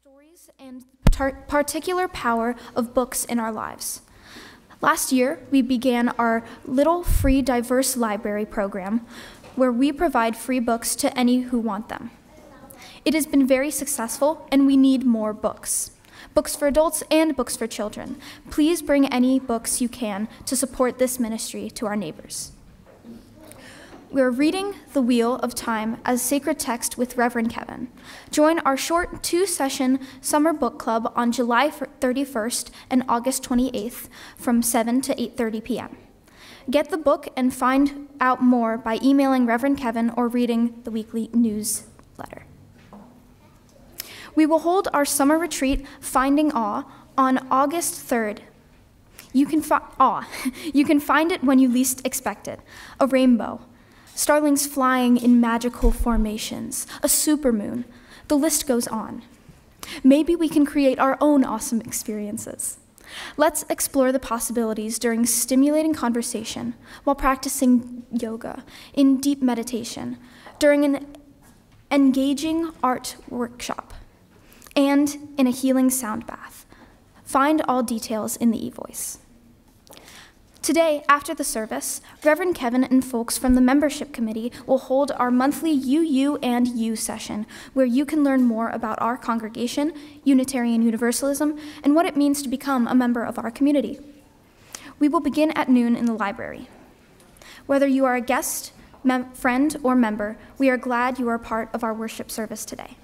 stories and particular power of books in our lives. Last year, we began our Little Free Diverse Library program, where we provide free books to any who want them. It has been very successful, and we need more books. Books for adults and books for children. Please bring any books you can to support this ministry to our neighbors. We are reading The Wheel of Time as sacred text with Reverend Kevin. Join our short 2-session summer book club on July 31st and August 28th from 7 to 8:30 p.m. Get the book and find out more by emailing Reverend Kevin or reading the weekly newsletter. We will hold our summer retreat, Finding Awe, on August 3rd. You can find it when you least expect it. A rainbow, starlings flying in magical formations, a supermoon. The list goes on. Maybe we can create our own awesome experiences. Let's explore the possibilities during stimulating conversation, while practicing yoga, in deep meditation, during an engaging art workshop, and in a healing sound bath. Find all details in the eVoice. Today, after the service, Reverend Kevin and folks from the membership committee will hold our monthly UU and U session, where you can learn more about our congregation, Unitarian Universalism, and what it means to become a member of our community. We will begin at noon in the library. Whether you are a guest, friend, or member, we are glad you are part of our worship service today.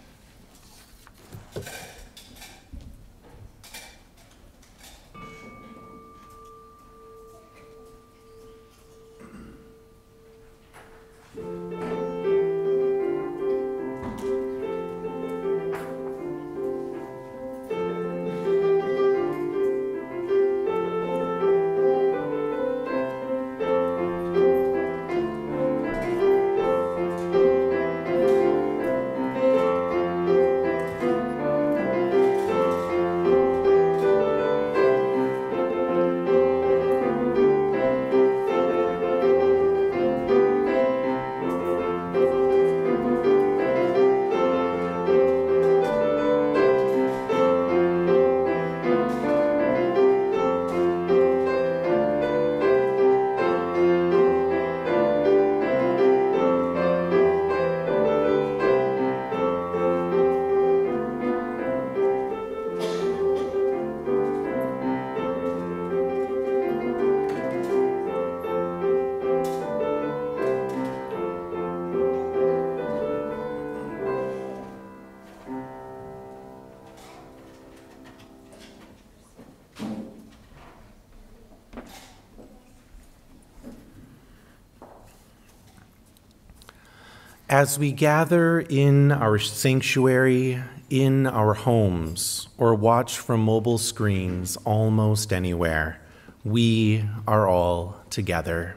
As we gather in our sanctuary, in our homes, or watch from mobile screens almost anywhere, we are all together.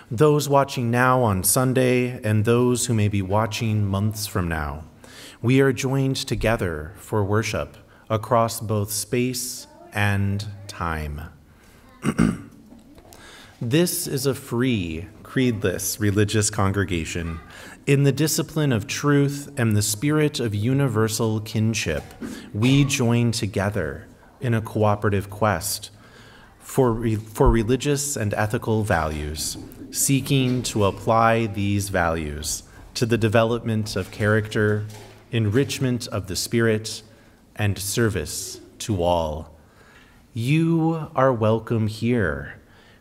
Those watching now on Sunday and those who may be watching months from now, we are joined together for worship across both space and time. This is a free, creedless religious congregation. In the discipline of truth and the spirit of universal kinship, we join together in a cooperative quest for religious and ethical values, seeking to apply these values to the development of character, enrichment of the spirit, and service to all. You are welcome here,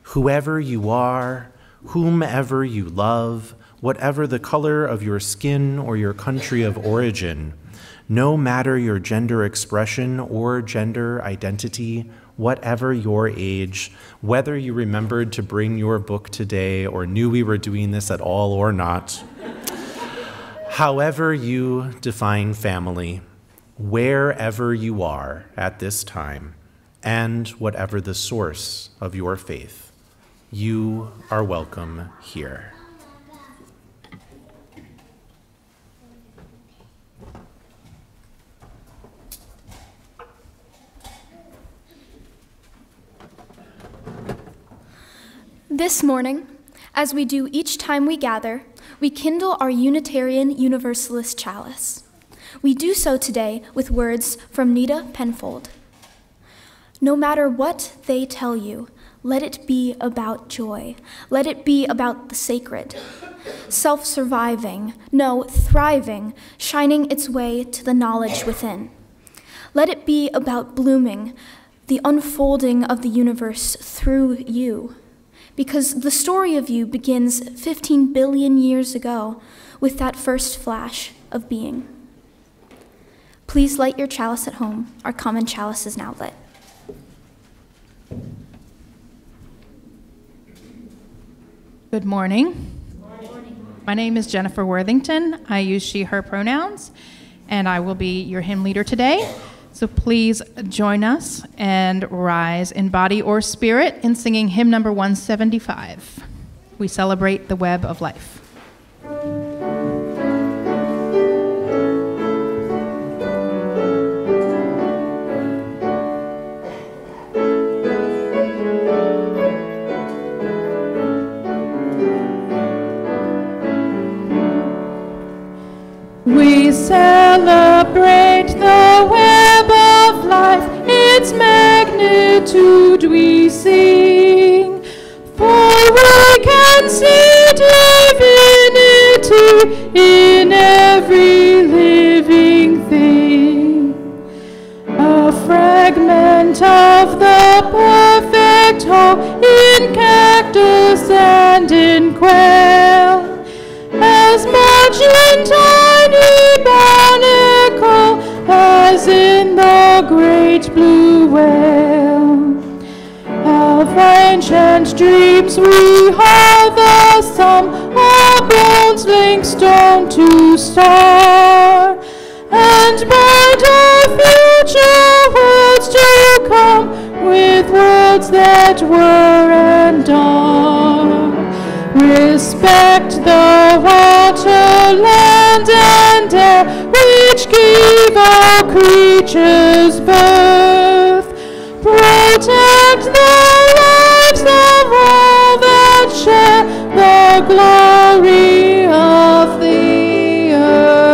whoever you are, whomever you love, whatever the color of your skin or your country of origin, no matter your gender expression or gender identity, whatever your age, whether you remembered to bring your book today or knew we were doing this at all or not, however you define family, wherever you are at this time, and whatever the source of your faith, you are welcome here. This morning, as we do each time we gather, we kindle our Unitarian Universalist chalice. We do so today with words from Nita Penfold. No matter what they tell you, let it be about joy. Let it be about the sacred. Self-surviving, no, thriving, shining its way to the knowledge within. Let it be about blooming, the unfolding of the universe through you. Because the story of you begins 15 billion years ago with that first flash of being. Please light your chalice at home. Our common chalice is now lit. Good morning. My name is Jennifer Worthington. I use she, her pronouns, and I will be your hymn leader today. So please join us and rise in body or spirit in singing hymn number 175. We celebrate the web of life. We celebrate the web of life, its magnitude we sing, for we can see divinity in every living thing. A fragment of the perfect whole in cactus and in quail, as much in tiny barnacle as in the great blue whale. Of ancient dreams we hold the sum, our bones link stone to star, and bind our future worlds to come with worlds that were and are. Respect the water, land, and air, which give all creatures birth. Protect the lives of all that share the glory of the earth.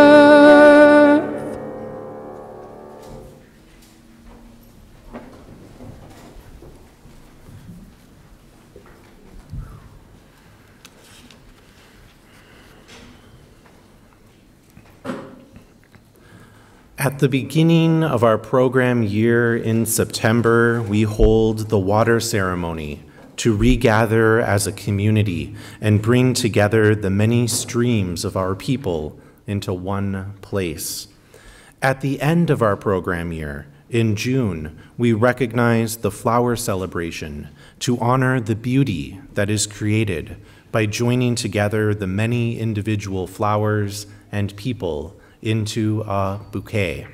At the beginning of our program year in September, we hold the water ceremony to regather as a community and bring together the many streams of our people into one place. At the end of our program year, in June, we recognize the flower celebration to honor the beauty that is created by joining together the many individual flowers and people into a bouquet.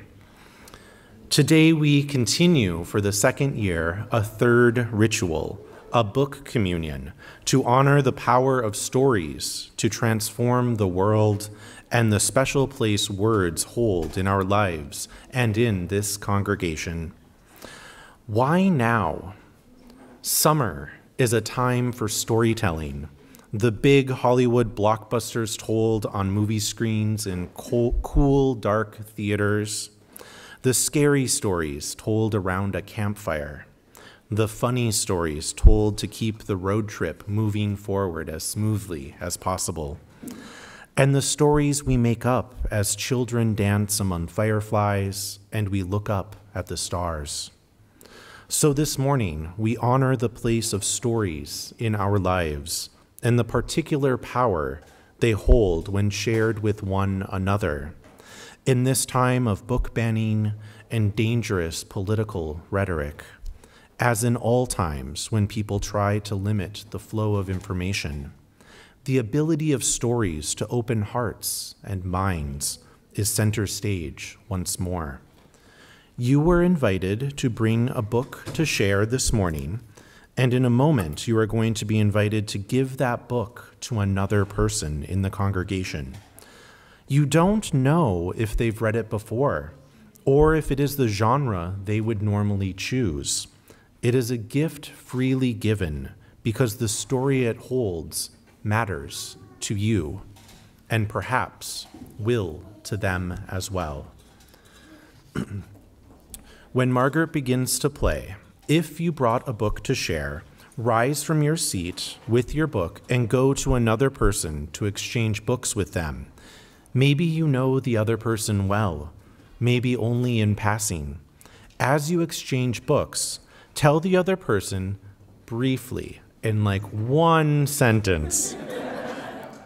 Today we continue for the second year a third ritual, a book communion, to honor the power of stories to transform the world and the special place words hold in our lives and in this congregation. Why now? Summer is a time for storytelling. The big Hollywood blockbusters told on movie screens in cool, dark theaters. The scary stories told around a campfire. The funny stories told to keep the road trip moving forward as smoothly as possible. And the stories we make up as children dance among fireflies and we look up at the stars. So this morning, we honor the place of stories in our lives and the particular power they hold when shared with one another. In this time of book banning and dangerous political rhetoric, as in all times when people try to limit the flow of information, the ability of stories to open hearts and minds is center stage once more. You were invited to bring a book to share this morning, and in a moment, you are going to be invited to give that book to another person in the congregation. You don't know if they've read it before, or if it is the genre they would normally choose. It is a gift freely given because the story it holds matters to you, and perhaps will to them as well. When Margaret begins to play, if you brought a book to share, rise from your seat with your book and go to another person to exchange books with them. Maybe you know the other person well, maybe only in passing. As you exchange books, tell the other person briefly, in like one sentence,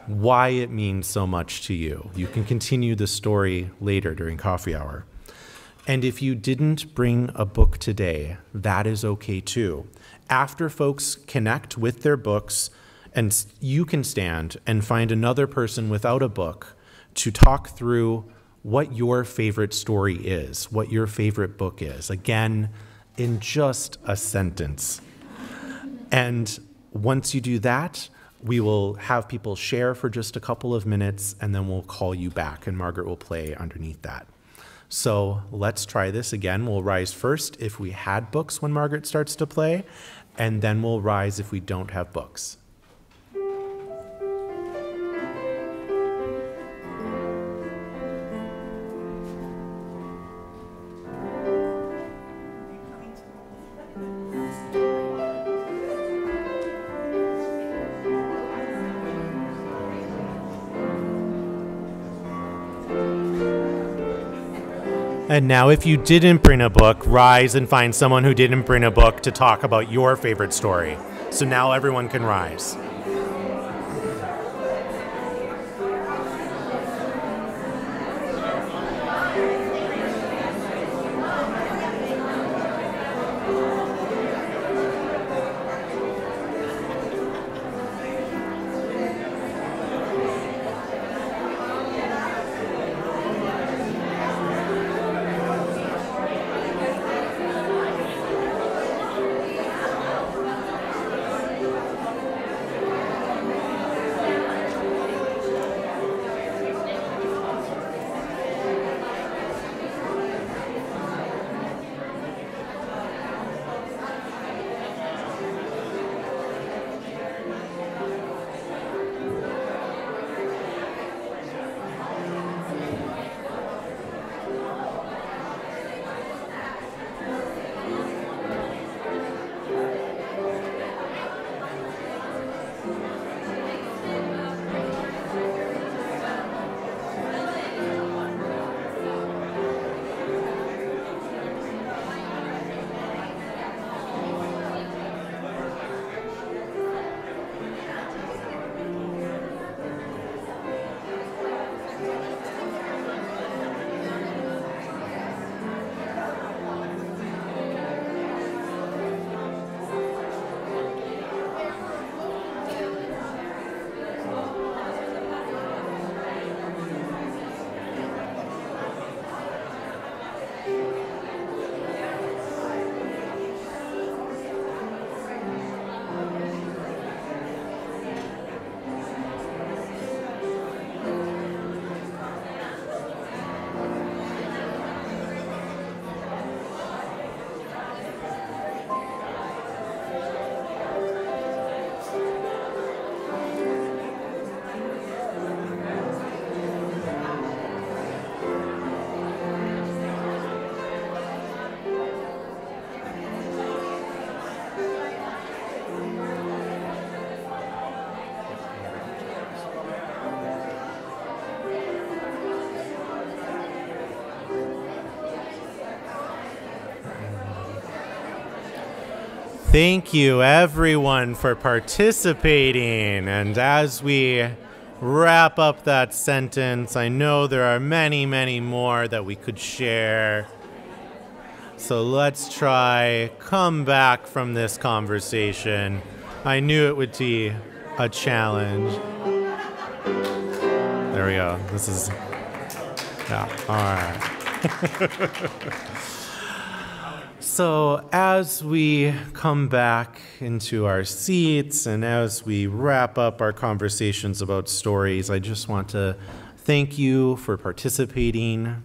why it means so much to you. You can continue the story later during coffee hour. And if you didn't bring a book today, that is okay too. After folks connect with their books, and you can stand and find another person without a book to talk through what your favorite story is, what your favorite book is. Again, in just a sentence. And once you do that, we will have people share for just a couple of minutes, and then we'll call you back, and Margaret will play underneath that. So let's try this again. We'll rise first if we had books when Margaret starts to play, and then we'll rise if we don't have books. And now if you didn't bring a book, rise and find someone who didn't bring a book to talk about your favorite story. So now everyone can rise. Thank you, everyone, for participating. And as we wrap up that sentence, I know there are many, many more that we could share. So let's try come back from this conversation. I knew it would be a challenge. There we go. This is, yeah, all right. So as we come back into our seats and as we wrap up our conversations about stories, I just want to thank you for participating.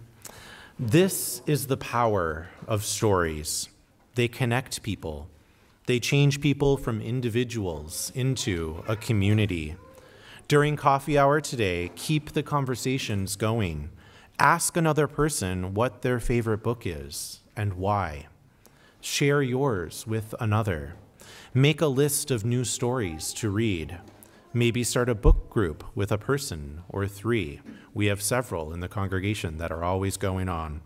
This is the power of stories. They connect people. They change people from individuals into a community. During coffee hour today, keep the conversations going. Ask another person what their favorite book is and why. Share yours with another. Make a list of new stories to read. Maybe start a book group with a person or 3. We have several in the congregation that are always going on.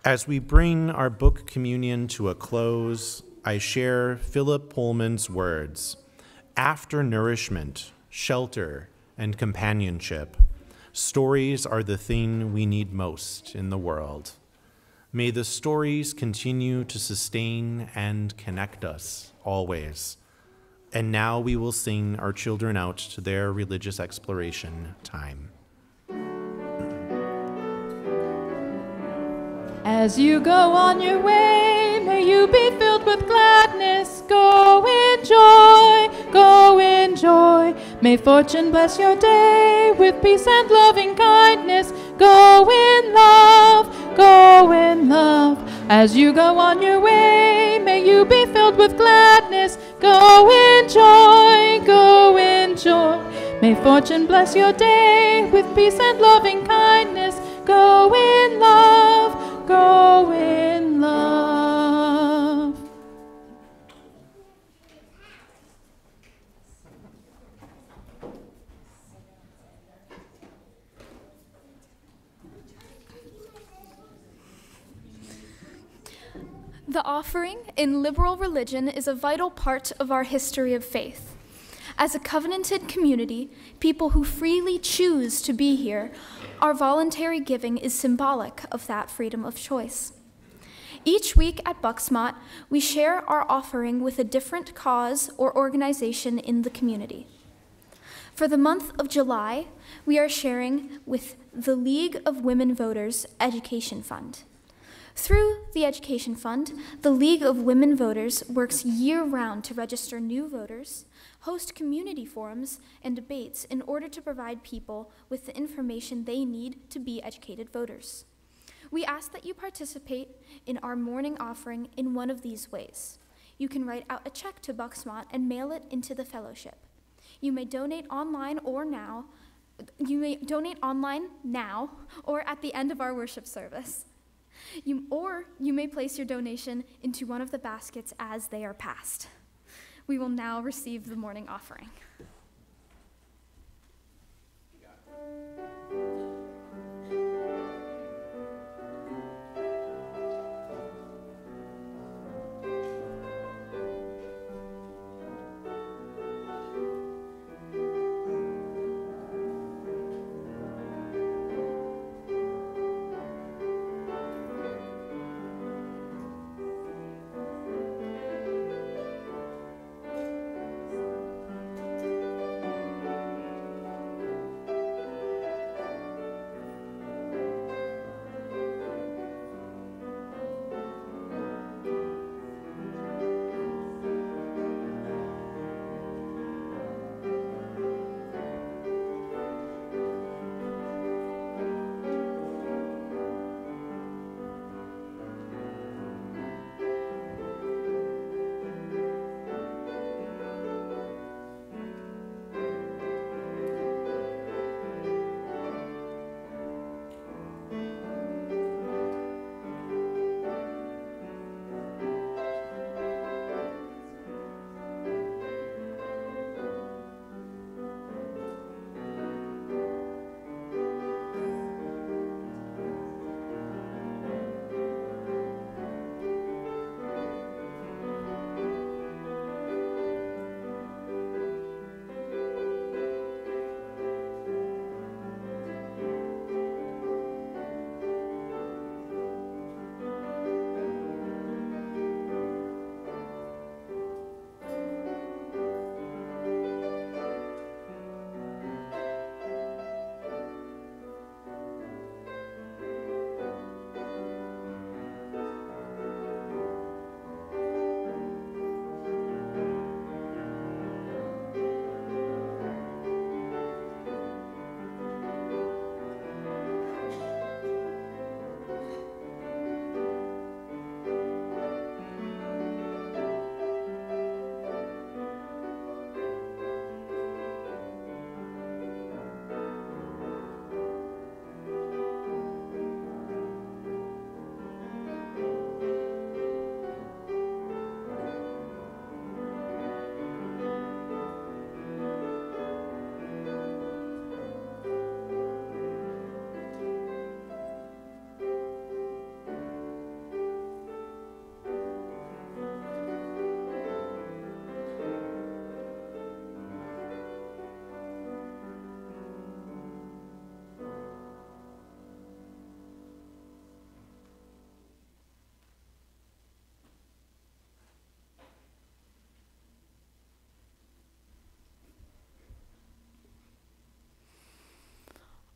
As we bring our book communion to a close, I share Philip Pullman's words. After nourishment, shelter, and companionship, stories are the thing we need most in the world. May the stories continue to sustain and connect us always. And now we will sing our children out to their religious exploration time. As you go on your way, may you be filled with gladness. Go in joy, go in joy. May fortune bless your day with peace and loving kindness. Go in love, go in love. As you go on your way, may you be filled with gladness. Go in joy, go in joy. May fortune bless your day with peace and loving kindness. Go in love, go in love. The offering in liberal religion is a vital part of our history of faith. As a covenanted community, people who freely choose to be here, our voluntary giving is symbolic of that freedom of choice. Each week at Bucksmont, we share our offering with a different cause or organization in the community. For the month of July, we are sharing with the League of Women Voters Education Fund. Through the Education Fund, the League of Women Voters works year-round to register new voters, host community forums and debates in order to provide people with the information they need to be educated voters. We ask that you participate in our morning offering in one of these ways. You can write out a check to Bucksmont and mail it into the fellowship. You may donate online now or at the end of our worship service. You may place your donation into one of the baskets as they are passed. We will now receive the morning offering.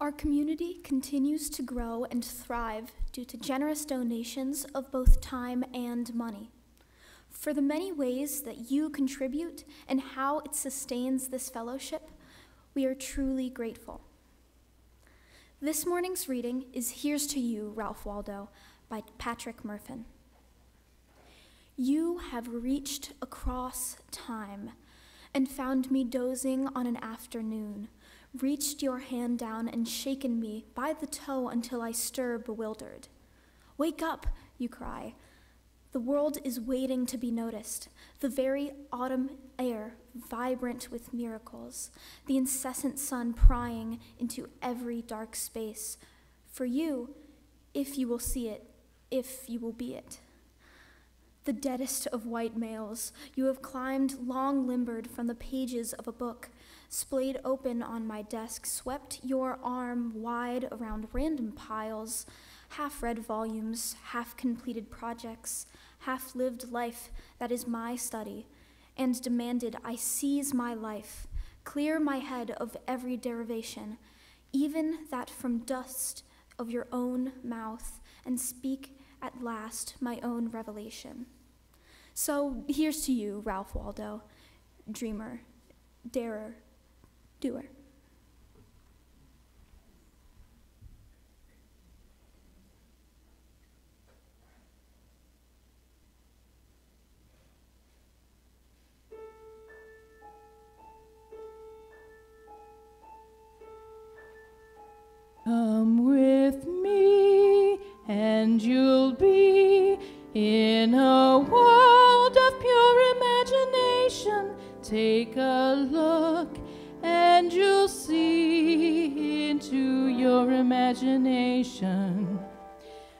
Our community continues to grow and thrive due to generous donations of both time and money. For the many ways that you contribute and how it sustains this fellowship, we are truly grateful. This morning's reading is Here's to You, Ralph Waldo, by Patrick Murphin. You have reached across time and found me dozing on an afternoon, reached your hand down and shaken me by the toe until I stir bewildered. Wake up, you cry. The world is waiting to be noticed, the very autumn air vibrant with miracles, the incessant sun prying into every dark space. For you, if you will see it, if you will be it. The deadest of white males, you have climbed long-limbered from the pages of a book, splayed open on my desk, swept your arm wide around random piles, half-read volumes, half-completed projects, half-lived life that is my study, and demanded I seize my life, clear my head of every derivation, even that from dust of your own mouth, and speak at last my own revelation. So here's to you, Ralph Waldo, dreamer, darer, doer. Come with me, and you'll be in a world of pure imagination. Take a look, and you'll see into your imagination.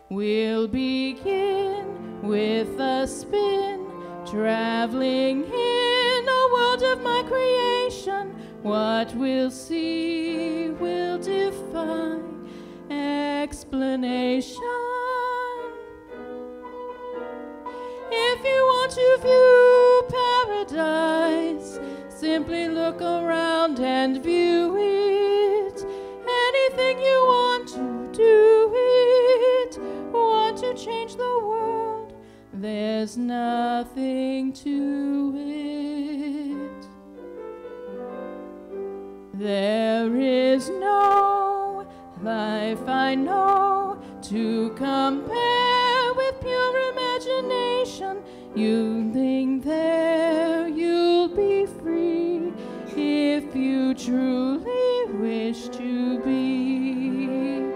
We'll begin with a spin, traveling in a world of my creation. What we'll see will defy explanation. If you want to view paradise, simply look around and view it. Anything you want to do it. Want to change the world, there's nothing to it. There is no life I know to compare with pure imagination. You think there you'll be free if you truly wish to be.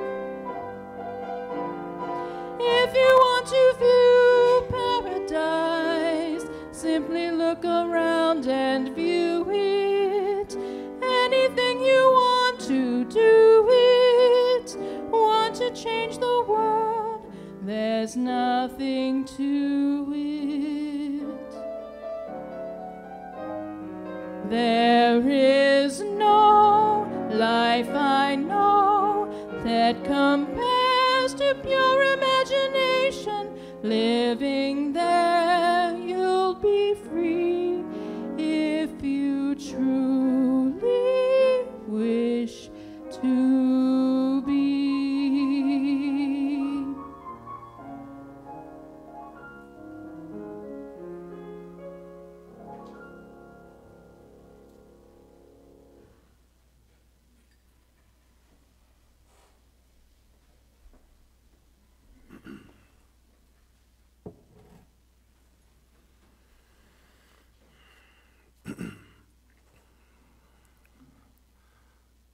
If you want to view paradise, simply look around and view it. Anything you want to do it. Want to change the world, there's nothing to it. There is no life I know that compares to pure imagination. Living there, you'll be free if you truly wish to be.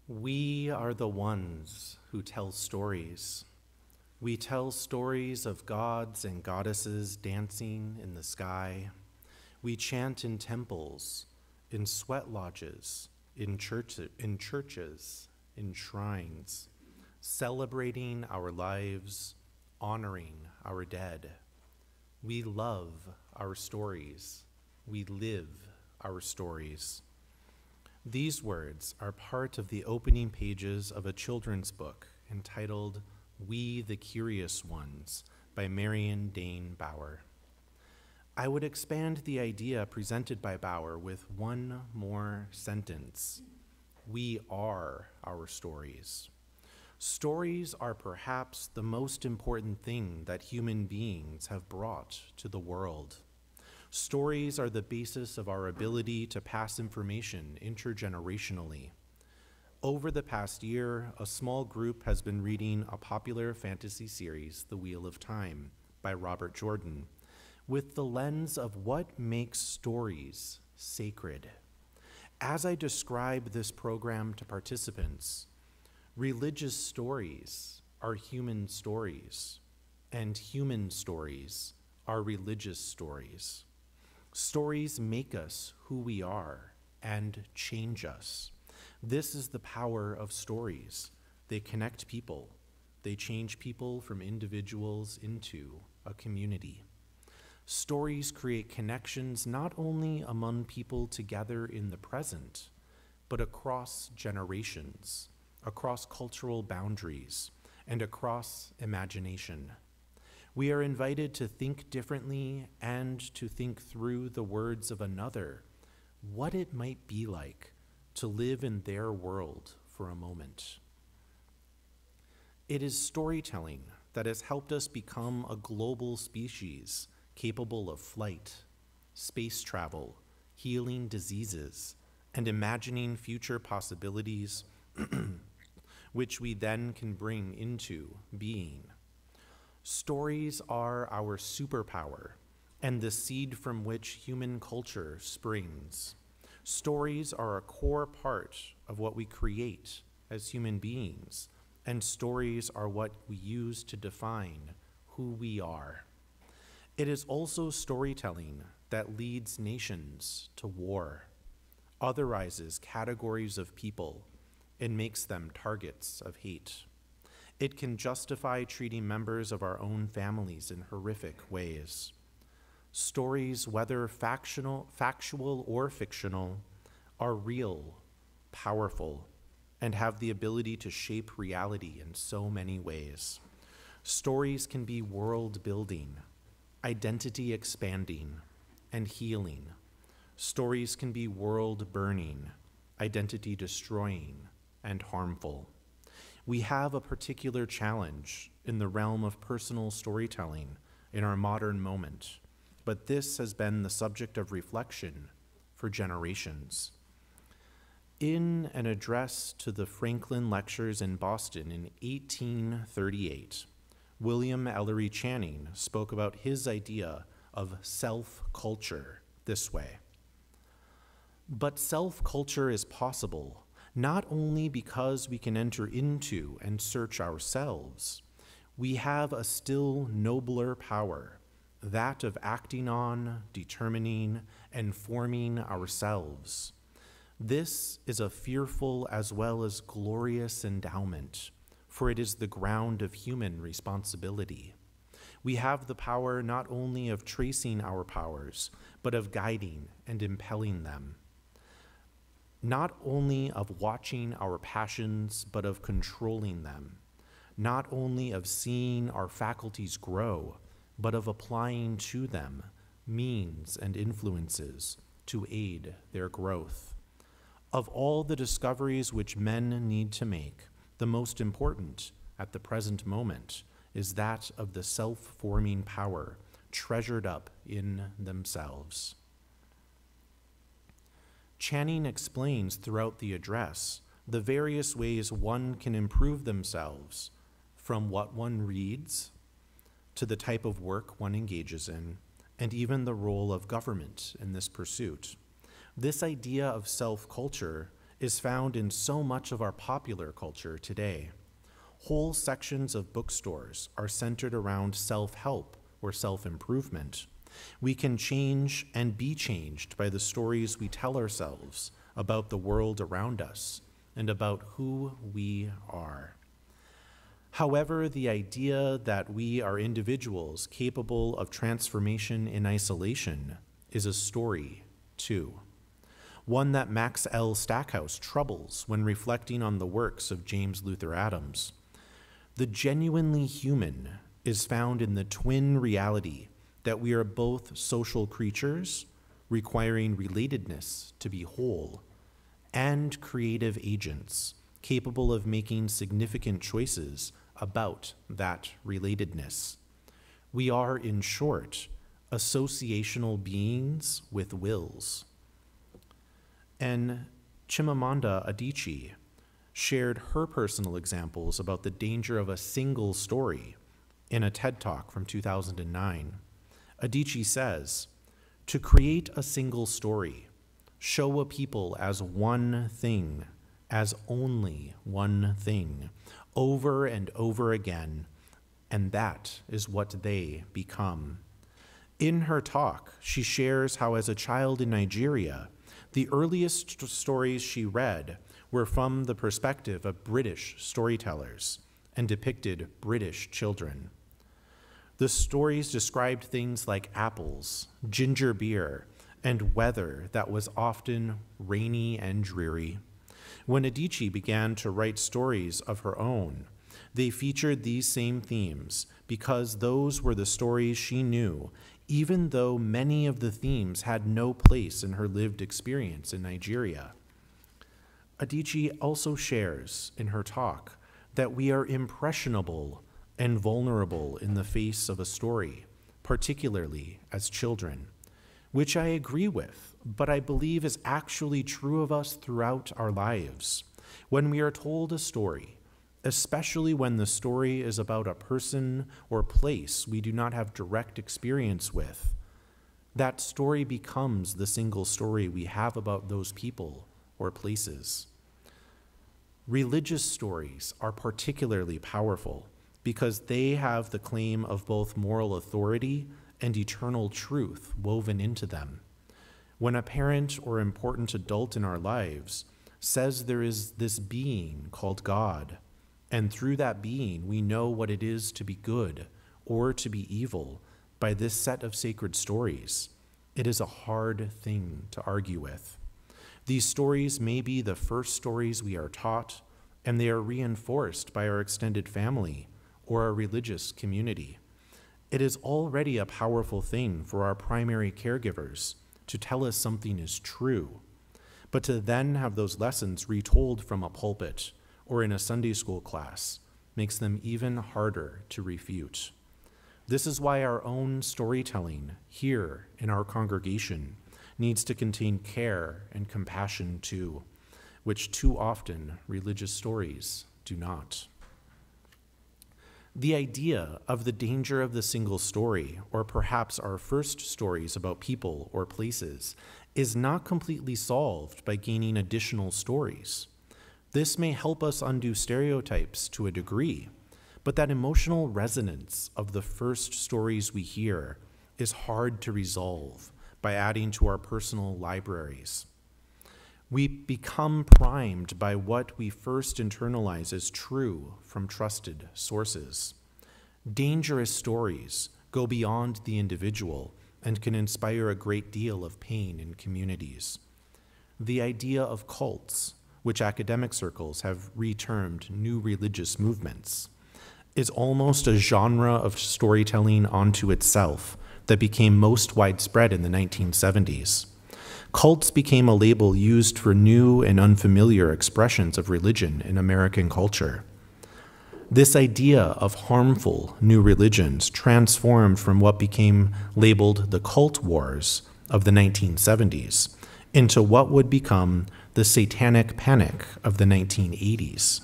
We are the ones who tell stories. We tell stories of gods and goddesses dancing in the sky. We chant in temples, in sweat lodges, in churches, in shrines, celebrating our lives, honoring our dead. We love our stories. We live our stories. These words are part of the opening pages of a children's book entitled We the Curious Ones by Marion Dane Bauer. I would expand the idea presented by Bauer with one more sentence. We are our stories. Stories are perhaps the most important thing that human beings have brought to the world. Stories are the basis of our ability to pass information intergenerationally. Over the past year, a small group has been reading a popular fantasy series, The Wheel of Time, by Robert Jordan, with the lens of what makes stories sacred. As I describe this program to participants, religious stories are human stories, and human stories are religious stories. Stories make us who we are and change us. This is the power of stories. They connect people. They change people from individuals into a community. Stories create connections not only among people together in the present, but across generations, across cultural boundaries, and across imagination. We are invited to think differently and to think through the words of another, what it might be like to live in their world for a moment. It is storytelling that has helped us become a global species capable of flight, space travel, healing diseases, and imagining future possibilities which we then can bring into being. Stories are our superpower and the seed from which human culture springs. Stories are a core part of what we create as human beings, and stories are what we use to define who we are. It is also storytelling that leads nations to war, otherizes categories of people, and makes them targets of hate. It can justify treating members of our own families in horrific ways. Stories, whether factual or fictional, are real, powerful, and have the ability to shape reality in so many ways. Stories can be world-building, identity-expanding, and healing. Stories can be world-burning, identity-destroying, and harmful. We have a particular challenge in the realm of personal storytelling in our modern moment, but this has been the subject of reflection for generations. In an address to the Franklin Lectures in Boston in 1838, William Ellery Channing spoke about his idea of self-culture this way. But self-culture is possible not only because we can enter into and search ourselves. We have a still nobler power, that of acting on, determining, and forming ourselves. This is a fearful as well as glorious endowment, for it is the ground of human responsibility. We have the power not only of tracing our powers, but of guiding and impelling them. Not only of watching our passions, but of controlling them. Not only of seeing our faculties grow, but of applying to them means and influences to aid their growth. Of all the discoveries which men need to make, the most important at the present moment is that of the self-forming power treasured up in themselves. Channing explains throughout the address the various ways one can improve themselves, from what one reads to the type of work one engages in, and even the role of government in this pursuit. This idea of self-culture is found in so much of our popular culture today. Whole sections of bookstores are centered around self-help or self-improvement. We can change and be changed by the stories we tell ourselves about the world around us and about who we are. However, the idea that we are individuals capable of transformation in isolation is a story, too. One that Max L. Stackhouse troubles when reflecting on the works of James Luther Adams. The genuinely human is found in the twin reality that we are both social creatures, requiring relatedness to be whole, and creative agents, capable of making significant choices about that relatedness. We are, in short, associational beings with wills. And Chimamanda Adichie shared her personal examples about the danger of a single story in a TED Talk from 2009. Adichie says, "To create a single story, show a people as one thing, as only one thing, over and over again, and that is what they become." In her talk, she shares how as a child in Nigeria, the earliest stories she read were from the perspective of British storytellers and depicted British children. The stories described things like apples, ginger beer, and weather that was often rainy and dreary. When Adichie began to write stories of her own, they featured these same themes because those were the stories she knew, even though many of the themes had no place in her lived experience in Nigeria. Adichie also shares in her talk that we are impressionable and vulnerable in the face of a story, particularly as children, which I agree with, but I believe is actually true of us throughout our lives. When we are told a story, especially when the story is about a person or place we do not have direct experience with, that story becomes the single story we have about those people or places. Religious stories are particularly powerful because they have the claim of both moral authority and eternal truth woven into them. When a parent or important adult in our lives says there is this being called God, and through that being we know what it is to be good or to be evil by this set of sacred stories, it is a hard thing to argue with. These stories may be the first stories we are taught, and they are reinforced by our extended family or our religious community. It is already a powerful thing for our primary caregivers to tell us something is true, but to then have those lessons retold from a pulpit or in a Sunday school class makes them even harder to refute. This is why our own storytelling here in our congregation needs to contain care and compassion too, which too often religious stories do not. The idea of the danger of the single story, or perhaps our first stories about people or places, is not completely solved by gaining additional stories. This may help us undo stereotypes to a degree, but that emotional resonance of the first stories we hear is hard to resolve by adding to our personal libraries. We become primed by what we first internalize as true from trusted sources. Dangerous stories go beyond the individual and can inspire a great deal of pain in communities. The idea of cults, which academic circles have retermed new religious movements, is almost a genre of storytelling unto itself that became most widespread in the 1970s. Cults became a label used for new and unfamiliar expressions of religion in American culture. This idea of harmful new religions transformed from what became labeled the cult wars of the 1970s into what would become the satanic panic of the 1980s.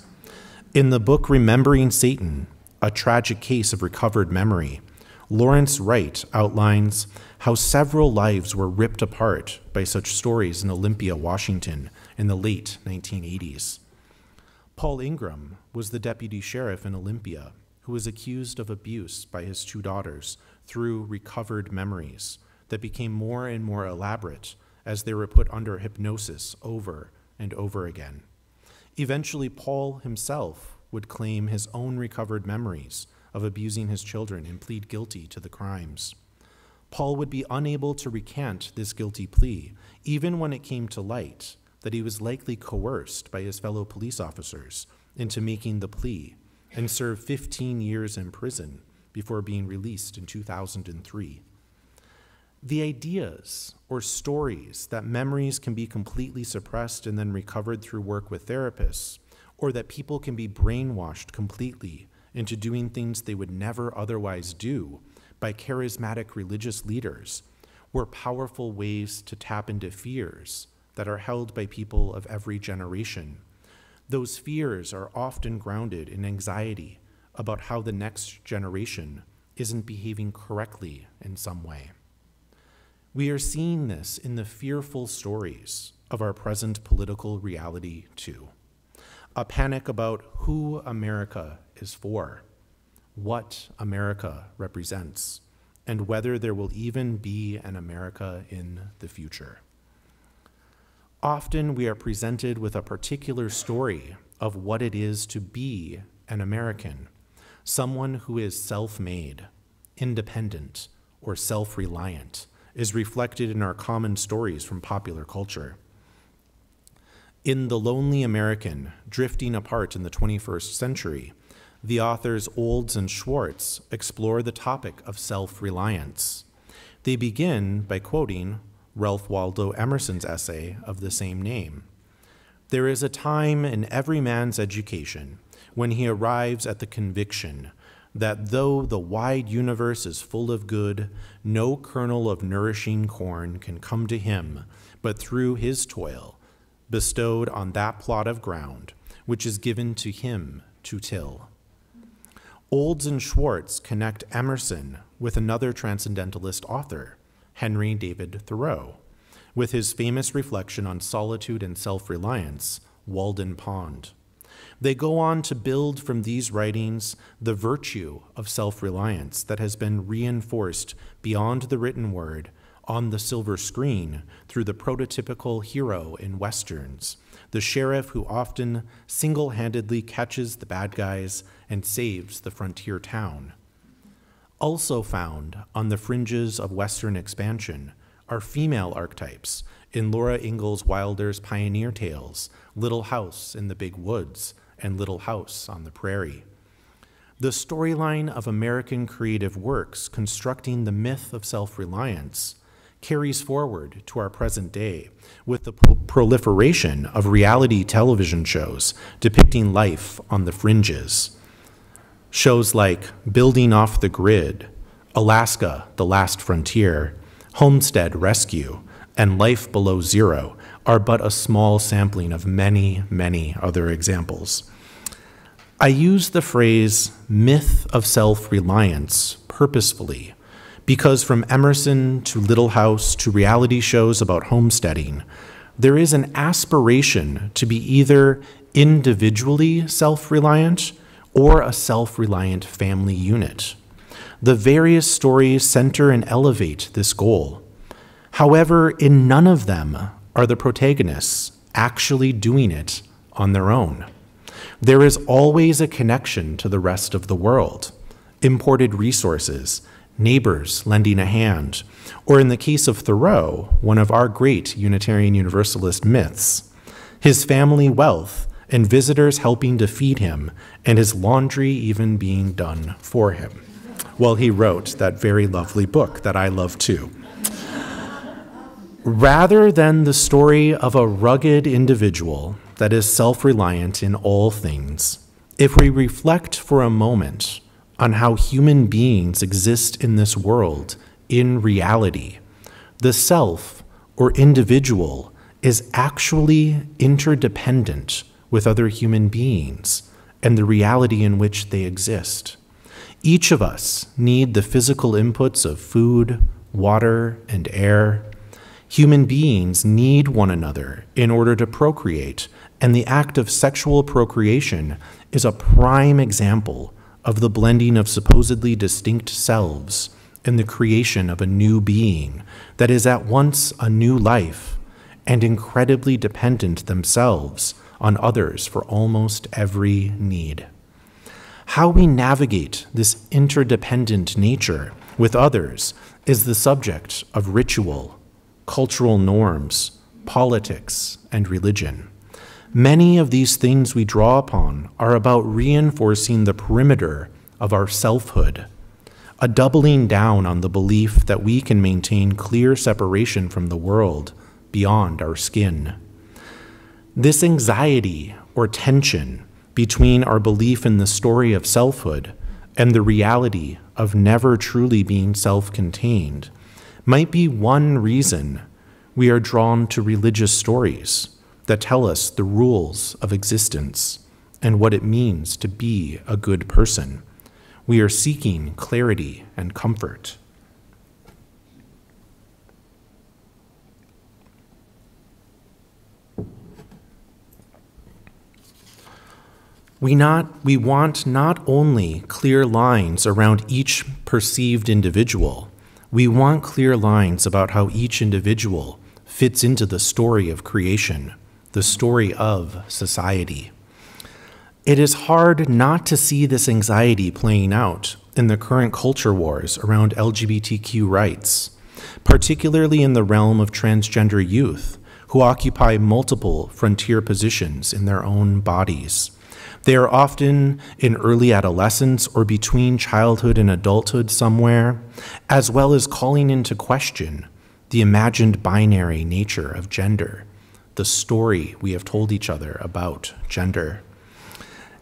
In the book Remembering Satan, A Tragic Case of Recovered Memory, Lawrence Wright outlines how several lives were ripped apart by such stories in Olympia, Washington in the late 1980s. Paul Ingram was the deputy sheriff in Olympia who was accused of abuse by his two daughters through recovered memories that became more and more elaborate as they were put under hypnosis over and over again. Eventually, Paul himself would claim his own recovered memories of abusing his children and plead guilty to the crimes. Paul would be unable to recant this guilty plea, even when it came to light that he was likely coerced by his fellow police officers into making the plea and served 15 years in prison before being released in 2003. The ideas or stories that memories can be completely suppressed and then recovered through work with therapists, or that people can be brainwashed completely into doing things they would never otherwise do by charismatic religious leaders, were powerful ways to tap into fears that are held by people of every generation. Those fears are often grounded in anxiety about how the next generation isn't behaving correctly in some way. We are seeing this in the fearful stories of our present political reality too. A panic about who America is for, what America represents, and whether there will even be an America in the future. Often we are presented with a particular story of what it is to be an American, someone who is self-made, independent, or self-reliant, is reflected in our common stories from popular culture. In The Lonely American, Drifting Apart in the 21st Century, the authors Olds and Schwartz explore the topic of self-reliance. They begin by quoting Ralph Waldo Emerson's essay of the same name. There is a time in every man's education when he arrives at the conviction that though the wide universe is full of good, no kernel of nourishing corn can come to him but through his toil, bestowed on that plot of ground which is given to him to till. Olds and Schwartz connect Emerson with another transcendentalist author, Henry David Thoreau, with his famous reflection on solitude and self-reliance, Walden Pond. They go on to build from these writings the virtue of self-reliance that has been reinforced beyond the written word on the silver screen through the prototypical hero in Westerns, the sheriff who often single-handedly catches the bad guys and saves the frontier town. Also found on the fringes of Western expansion are female archetypes in Laura Ingalls Wilder's pioneer tales, Little House in the Big Woods and Little House on the Prairie. The storyline of American creative works constructing the myth of self-reliance carries forward to our present day with the proliferation of reality television shows depicting life on the fringes. Shows like Building Off the Grid, Alaska, The Last Frontier, Homestead Rescue, and Life Below Zero are but a small sampling of many, many other examples. I use the phrase myth of self-reliance purposefully because from Emerson to Little House to reality shows about homesteading, there is an aspiration to be either individually self-reliant or a self-reliant family unit. The various stories center and elevate this goal. However, in none of them are the protagonists actually doing it on their own. There is always a connection to the rest of the world, imported resources, neighbors lending a hand, or in the case of Thoreau, one of our great Unitarian Universalist myths, his family wealth and visitors helping to feed him, and his laundry even being done for him, while he wrote that very lovely book that I love too. Rather than the story of a rugged individual that is self-reliant in all things, if we reflect for a moment on how human beings exist in this world in reality, the self or individual is actually interdependent with other human beings and the reality in which they exist. Each of us need the physical inputs of food, water, and air. Human beings need one another in order to procreate, and the act of sexual procreation is a prime example of the blending of supposedly distinct selves and the creation of a new being that is at once a new life and incredibly dependent themselves on others for almost every need. How we navigate this interdependent nature with others is the subject of ritual, cultural norms, politics, and religion. Many of these things we draw upon are about reinforcing the perimeter of our selfhood, a doubling down on the belief that we can maintain clear separation from the world beyond our skin. This anxiety or tension between our belief in the story of selfhood and the reality of never truly being self-contained might be one reason we are drawn to religious stories that tell us the rules of existence and what it means to be a good person. We are seeking clarity and comfort. We want not only clear lines around each perceived individual, we want clear lines about how each individual fits into the story of creation, the story of society. It is hard not to see this anxiety playing out in the current culture wars around LGBTQ rights, particularly in the realm of transgender youth who occupy multiple frontier positions in their own bodies. They are often in early adolescence or between childhood and adulthood somewhere, as well as calling into question the imagined binary nature of gender, the story we have told each other about gender.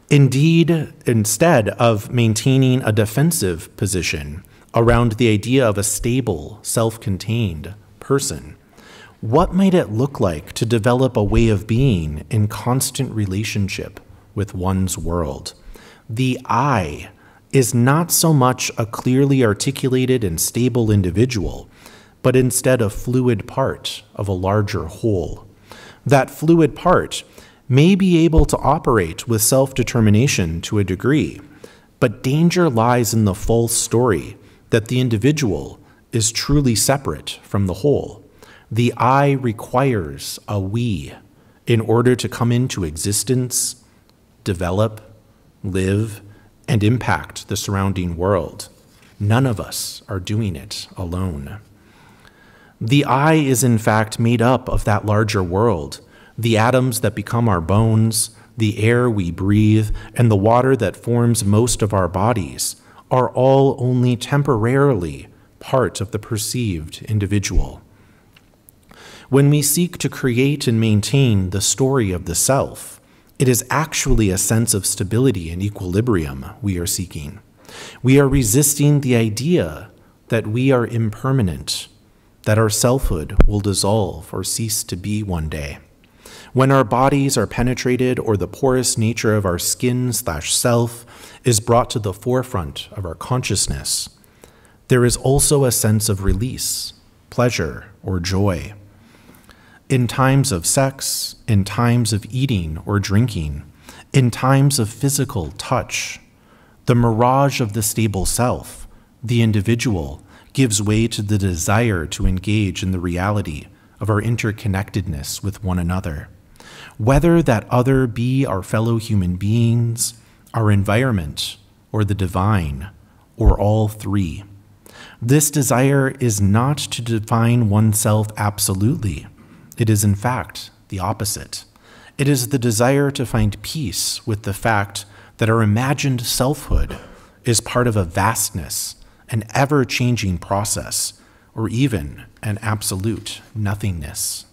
Indeed, instead of maintaining a defensive position around the idea of a stable, self-contained person, what might it look like to develop a way of being in constant relationship with one's world? The I is not so much a clearly articulated and stable individual, but instead a fluid part of a larger whole. That fluid part may be able to operate with self-determination to a degree, but danger lies in the false story that the individual is truly separate from the whole. The I requires a we in order to come into existence, develop, live, and impact the surrounding world. None of us are doing it alone. The I is in fact made up of that larger world, the atoms that become our bones, the air we breathe, and the water that forms most of our bodies are all only temporarily part of the perceived individual. When we seek to create and maintain the story of the self, it is actually a sense of stability and equilibrium we are seeking. We are resisting the idea that we are impermanent, that our selfhood will dissolve or cease to be one day. When our bodies are penetrated or the porous nature of our skin/self is brought to the forefront of our consciousness, there is also a sense of release, pleasure, or joy. In times of sex, in times of eating or drinking, in times of physical touch, the mirage of the stable self, the individual, gives way to the desire to engage in the reality of our interconnectedness with one another. Whether that other be our fellow human beings, our environment, or the divine, or all three. This desire is not to define oneself absolutely. It is in fact the opposite. It is the desire to find peace with the fact that our imagined selfhood is part of a vastness, an ever-changing process, or even an absolute nothingness.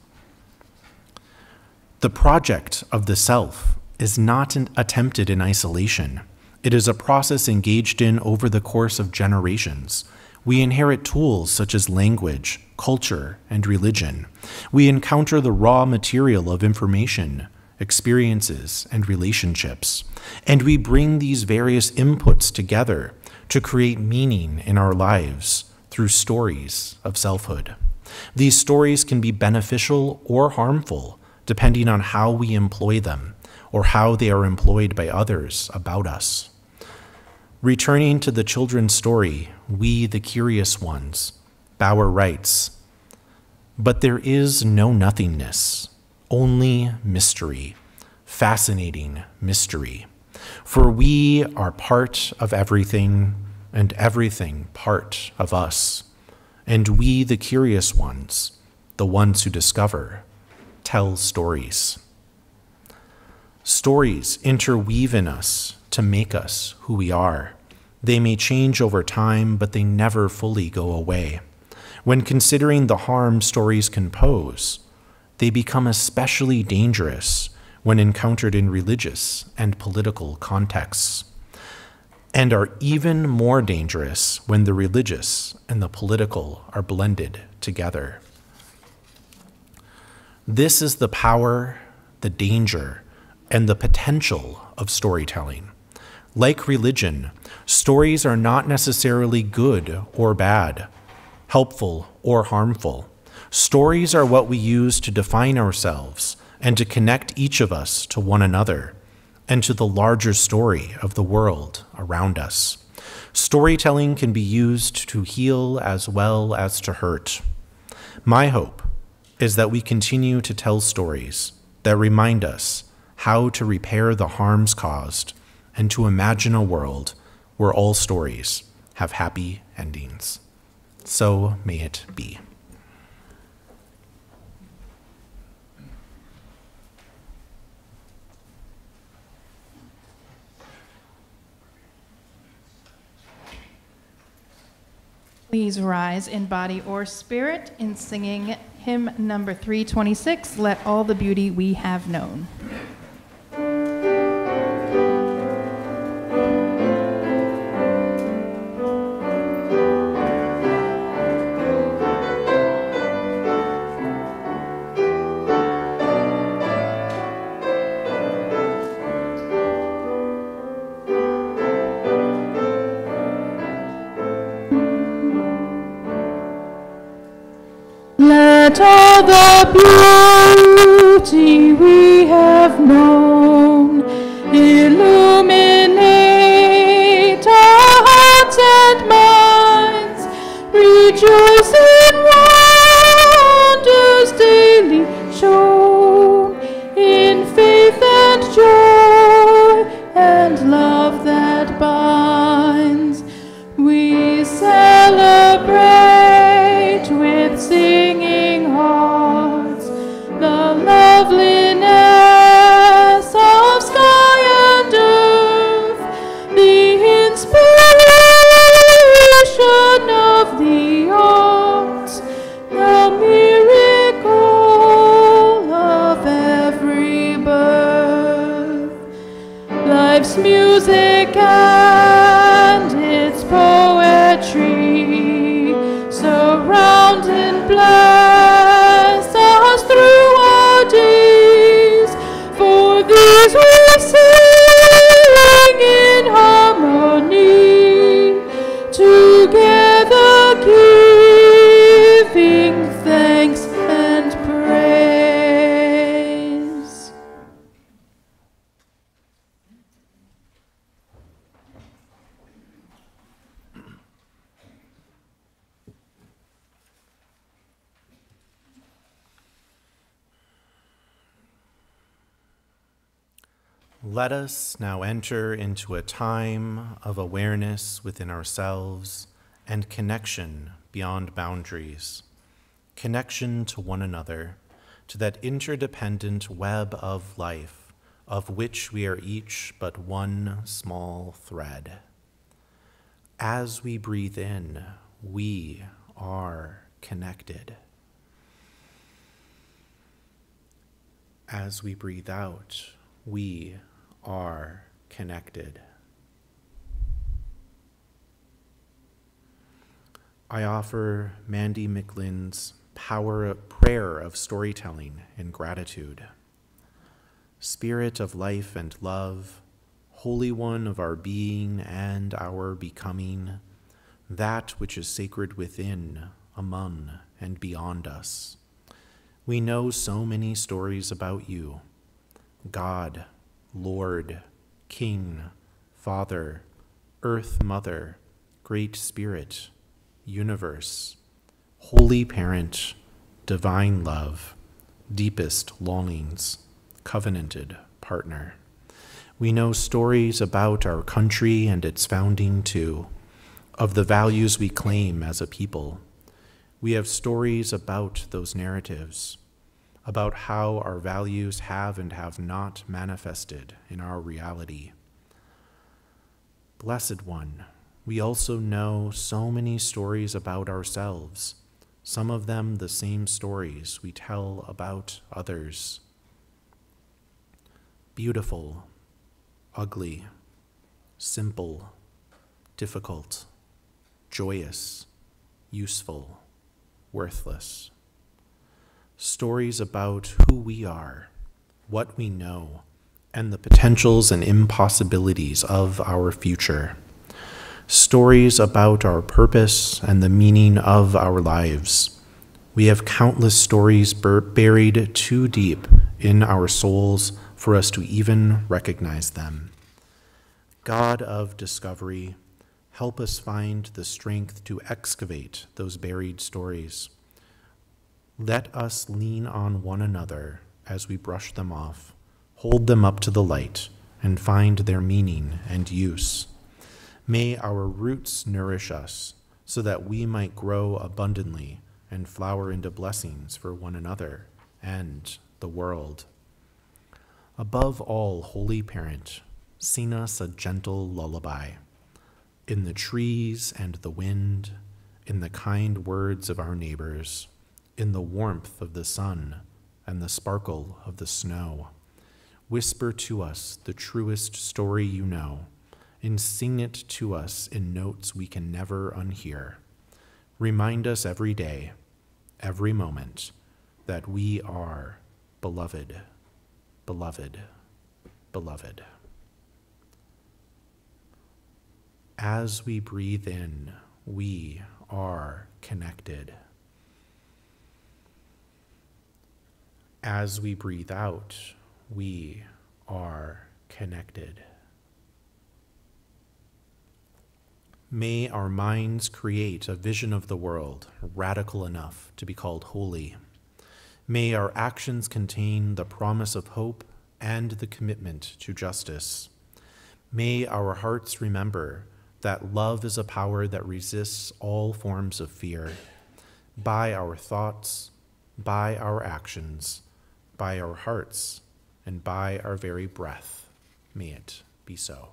The project of the self is not attempted in isolation. It is a process engaged in over the course of generations. We inherit tools such as language, culture, and religion. We encounter the raw material of information, experiences, and relationships, and we bring these various inputs together to create meaning in our lives through stories of selfhood. These stories can be beneficial or harmful, depending on how we employ them or how they are employed by others about us. Returning to the children's story, we, the curious ones, Bauer writes, "But there is no nothingness, only mystery, fascinating mystery. For we are part of everything, and everything part of us. And we, the curious ones, the ones who discover, tell stories." Stories interweave in us to make us who we are. They may change over time, but they never fully go away. When considering the harm stories can pose, they become especially dangerous when encountered in religious and political contexts, and are even more dangerous when the religious and the political are blended together. This is the power, the danger, and the potential of storytelling. Like religion, stories are not necessarily good or bad, helpful or harmful. Stories are what we use to define ourselves and to connect each of us to one another and to the larger story of the world around us. Storytelling can be used to heal as well as to hurt. My hope is that we continue to tell stories that remind us how to repair the harms caused and to imagine a world where all stories have happy endings. So may it be. Please rise in body or spirit in singing hymn number 326, Let All the Beauty We Have Known. Let all the beauty we have known illuminate our hearts and minds, rejoice in wonders daily shown, in faith and joy and love that binds. We celebrate with singing hearts the loveliness of sky and earth, the inspiration of the arts, the miracle of every birth. Life's music and its poetry surround and bless us through our days. For these we sing in harmony, together giving thanks and praise. Let us now enter into a time of awareness within ourselves and connection beyond boundaries, connection to one another, to that interdependent web of life of which we are each but one small thread. As we breathe in, we are connected. As we breathe out, we are connected. I offer Mandy McLean's prayer of storytelling and gratitude. Spirit of life and love, Holy One of our being and our becoming, that which is sacred within, among, and beyond us. We know so many stories about you, God, Lord, King, Father, Earth Mother, Great Spirit, Universe, Holy Parent, Divine Love, Deepest Longings, Covenanted Partner. We know stories about our country and its founding too, of the values we claim as a people. We have stories about those narratives, about how our values have and have not manifested in our reality. Blessed One, we also know so many stories about ourselves, some of them the same stories we tell about others. beautiful, ugly, simple, difficult, joyous, useful, worthless. Stories about who we are, what we know, and the potentials and impossibilities of our future. Stories about our purpose and the meaning of our lives. We have countless stories buried too deep in our souls for us to even recognize them. God of discovery, help us find the strength to excavate those buried stories. Let us lean on one another as we brush them off, hold them up to the light, and find their meaning and use. May our roots nourish us so that we might grow abundantly and flower into blessings for one another and the world. Above all, Holy Parent, sing us a gentle lullaby. In the trees and the wind, in the kind words of our neighbors, in the warmth of the sun and the sparkle of the snow, whisper to us the truest story you know, and sing it to us in notes we can never unhear. Remind us every day, every moment, that we are beloved, beloved, beloved. As we breathe in, we are connected. As we breathe out, we are connected. May our minds create a vision of the world radical enough to be called holy. May our actions contain the promise of hope and the commitment to justice. May our hearts remember that love is a power that resists all forms of fear. By our thoughts, by our actions, by our hearts, and by our very breath, may it be so.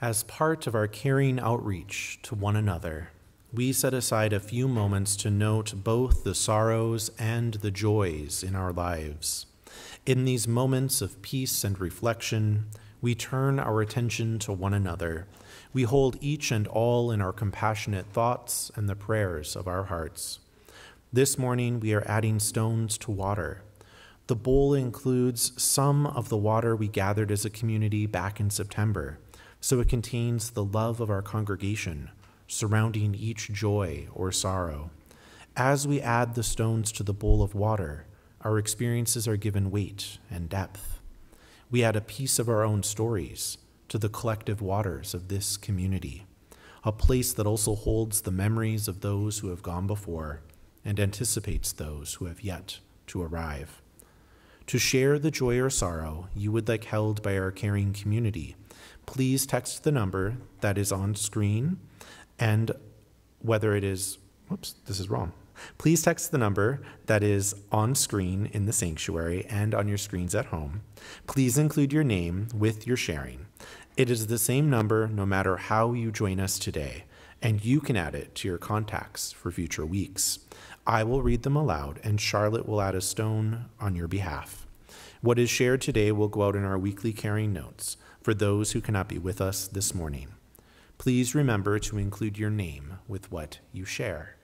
As part of our caring outreach to one another, we set aside a few moments to note both the sorrows and the joys in our lives. In these moments of peace and reflection, we turn our attention to one another. We hold each and all in our compassionate thoughts and the prayers of our hearts. This morning, we are adding stones to water. The bowl includes some of the water we gathered as a community back in September, so it contains the love of our congregation, surrounding each joy or sorrow. As we add the stones to the bowl of water, our experiences are given weight and depth. We add a piece of our own stories to the collective waters of this community, a place that also holds the memories of those who have gone before and anticipates those who have yet to arrive. To share the joy or sorrow you would like held by our caring community, please text the number that is on screen, and whether it is, Please text the number that is on screen in the sanctuary and on your screens at home. Please include your name with your sharing. It is the same number no matter how you join us today, and you can add it to your contacts for future weeks. I will read them aloud, and Charlotte will add a stone on your behalf. What is shared today will go out in our weekly caring notes for those who cannot be with us this morning. Please remember to include your name with what you share.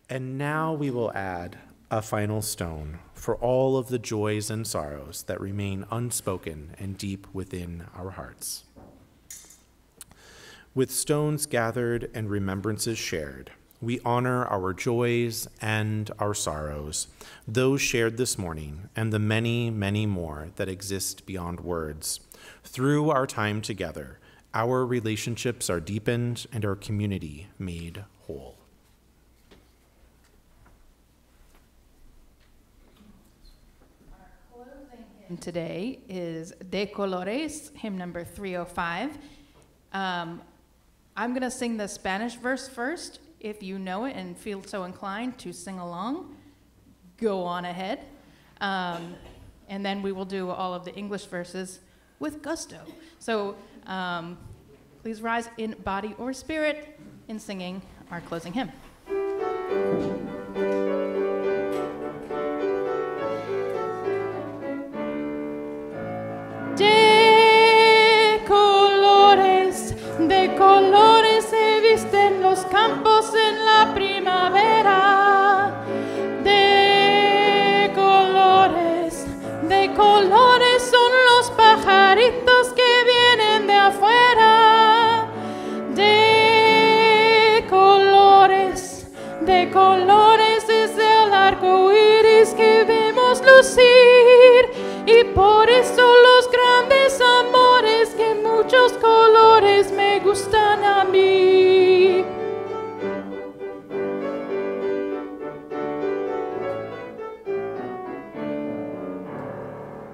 And now we will add a final stone for all of the joys and sorrows that remain unspoken and deep within our hearts. With stones gathered and remembrances shared, we honor our joys and our sorrows, those shared this morning, and the many, many more that exist beyond words. Through our time together, our relationships are deepened and our community made whole. Our closing hymn today is De Colores, hymn number 305. I'm going to sing the Spanish verse first. If you know it and feel so inclined to sing along, go on ahead. And then we will do all of the English verses with gusto. So please rise in body or spirit in singing our closing hymn. De colores se visten los campos en la primavera. De colores son los pajaritos que vienen de afuera. De colores es el arco iris que vemos lucir. Y por eso los grandes amores que muchos colores me gustan a mí.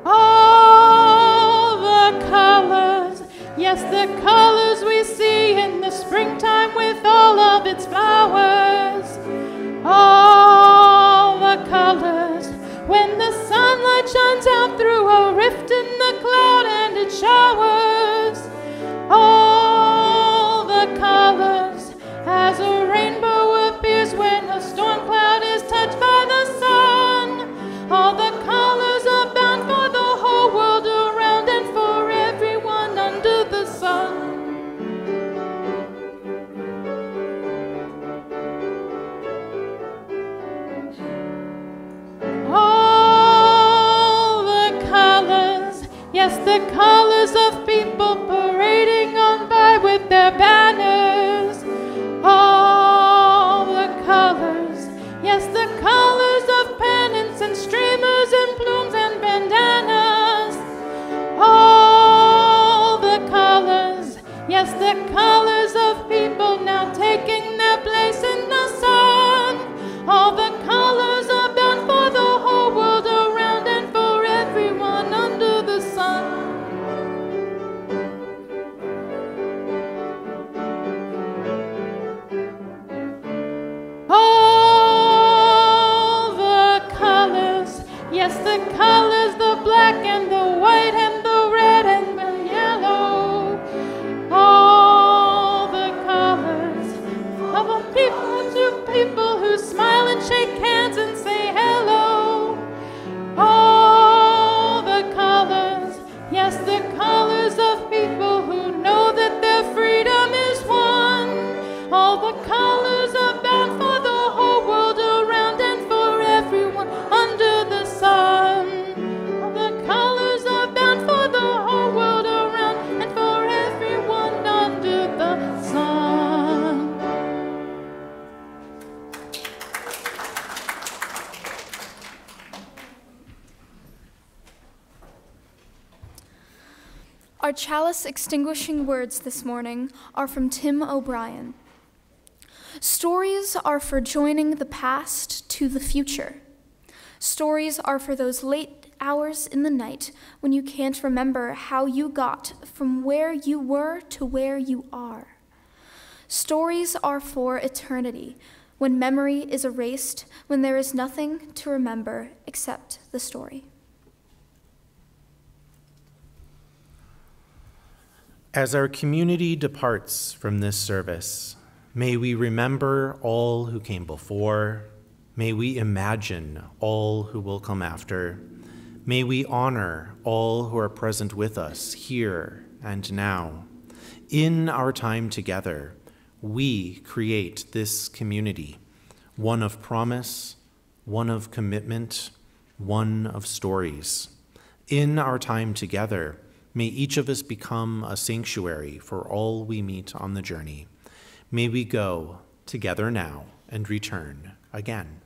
All the colors, yes, the colors we see in the springtime with all of its flowers. All the colors, when the sunlight shines out through a rift in the cloud and it showers. All the colors, as a rainbow appears when a storm cloud is touched by the sun. All the colors are bound for the whole world around and for everyone under the sun. Yes, the colors of people parading on by with their banners. All the colors, yes, the colors of pennants and streamers and plumes and bandanas. All the colors, yes, the colors of people now taking their place in the sun. All the colors are bound for the whole world around and for everyone under the sun. All the colors, yes, the colors, the black and the white and the red and the yellow. All the colors of a people to people who smile and shake hands and say hello. All the colors, yes, the colors of people who know that their freedom is won. All the colors are bound for the whole world around and for everyone under the sun. All the colors are bound for the whole world around and for everyone under the sun. Our chalice extinguishing words this morning are from Tim O'Brien. Stories are for joining the past to the future. Stories are for those late hours in the night when you can't remember how you got from where you were to where you are. Stories are for eternity, when memory is erased, when there is nothing to remember except the story. As our community departs from this service, may we remember all who came before. May we imagine all who will come after. May we honor all who are present with us here and now. In our time together, we create this community, one of promise, one of commitment, one of stories. In our time together, may each of us become a sanctuary for all we meet on the journey. May we go together now and return again.